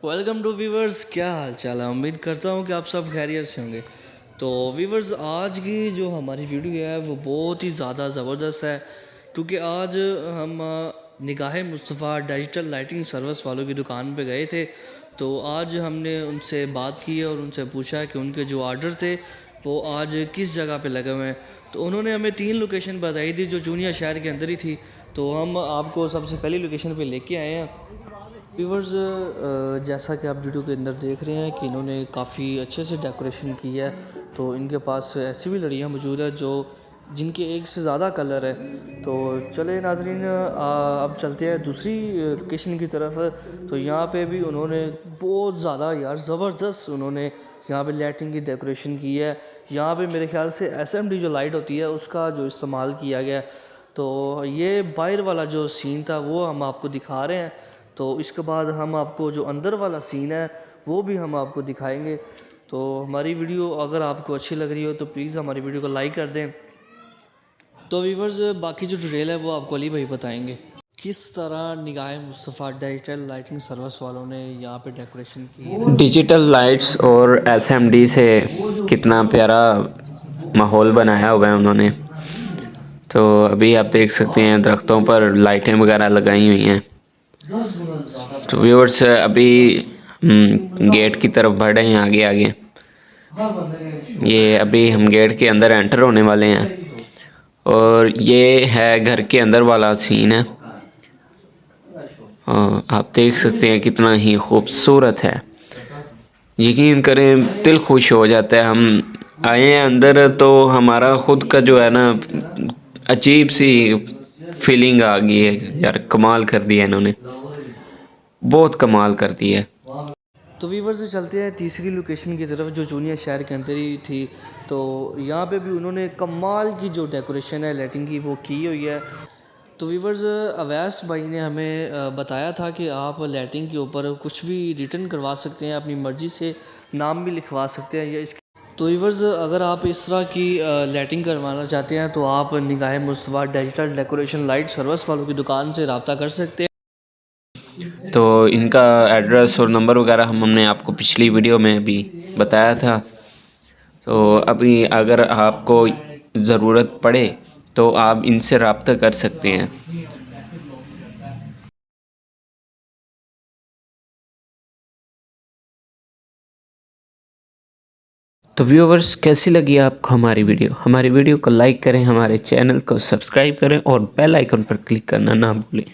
Welcome to viewers. क्या हाल चाल है? उम्मीद करता हूँ कि आप सब खैरियत से होंगे। तो वीवर्स, आज की जो हमारी वीडियो है वो बहुत ही ज़्यादा ज़बरदस्त है, क्योंकि आज हम निगाह मुस्तफ़ा डिजिटल लाइटिंग सर्विस वालों की दुकान पे गए थे। तो आज हमने उनसे बात की और उनसे पूछा कि उनके जो ऑर्डर थे वो आज किस जगह पे लगे हुए हैं। तो उन्होंने हमें 3 लोकेशन बताई थी जो जूनिया शहर के अंदर ही थी। तो हम आपको सबसे पहली लोकेशन पे लेके आए हैं। व्यूवर्स, जैसा कि आप वीडियो के अंदर देख रहे हैं कि इन्होंने काफ़ी अच्छे से डेकोरेशन की है। तो इनके पास ऐसी भी लड़ियाँ मौजूद है जो जिनके एक से ज़्यादा कलर है। तो चले नाजरीन, अब चलते हैं दूसरी लोकेशन की तरफ। तो यहाँ पे भी उन्होंने बहुत ज़्यादा यार ज़बरदस्त उन्होंने यहाँ पे लाइटिंग की डेकोरेशन की है। यहाँ पे मेरे ख्याल से SMD जो लाइट होती है उसका जो इस्तेमाल किया गया। तो ये बाहर वाला जो सीन था वो हम आपको दिखा रहे हैं। तो इसके बाद हम आपको जो अंदर वाला सीन है वो भी हम आपको दिखाएंगे। तो हमारी वीडियो अगर आपको अच्छी लग रही हो तो प्लीज़ हमारी वीडियो को लाइक कर दें। तो व्यूवर्स, बाकी जो डिटेल है वो आपको अली भाई बताएंगे किस तरह निगाह मुस्तफ़ा डिजिटल लाइटिंग सर्विस वालों ने यहाँ पे डेकोरेशन की है। डिजिटल लाइट्स और एसएमडी से कितना प्यारा माहौल बनाया हुआ है उन्होंने। तो अभी आप देख सकते हैं दरख्तों पर लाइटें वगैरह लगाई हुई हैं। तो व्यूअर्स, अभी गेट की तरफ बढ़ रहे हैं आगे आगे। ये अभी हम गेट के अंदर एंटर होने वाले हैं और ये है घर के अंदर वाला सीन है। आप देख सकते हैं कितना ही खूबसूरत है। यकीन करें दिल खुश हो जाता है। हम आए हैं अंदर तो हमारा ख़ुद का जो है ना अजीब सी फीलिंग आ गई है। यार कमाल कर दिया इन्होंने, बहुत कमाल कर दिया है। तो वीवर से चलते हैं तीसरी लोकेशन की तरफ जो जूनियर शहर के अंदर ही थी। तो यहाँ पे भी उन्होंने कमाल की जो डेकोरेशन है लाइटिंग की वो की हुई है। तो वीवर्स, अवैस भाई ने हमें बताया था कि आप लाइटिंग के ऊपर कुछ भी रिटर्न करवा सकते हैं, अपनी मर्ज़ी से नाम भी लिखवा सकते हैं या इसके। तो वीवर्स, अगर आप इस तरह की लाइटिंग करवाना चाहते हैं तो आप निगाह Mustafa digital decoration light service वालों की दुकान से रब्ता कर सकते हैं। तो इनका एड्रेस और नंबर वगैरह हमने आपको पिछली वीडियो में भी बताया था। तो अभी अगर आपको ज़रूरत पड़े तो आप इनसे रब्ता कर सकते हैं। तो व्यूअर्स, कैसी लगी आपको हमारी वीडियो को लाइक करें, हमारे चैनल को सब्सक्राइब करें और बेल आइकन पर क्लिक करना ना भूलें।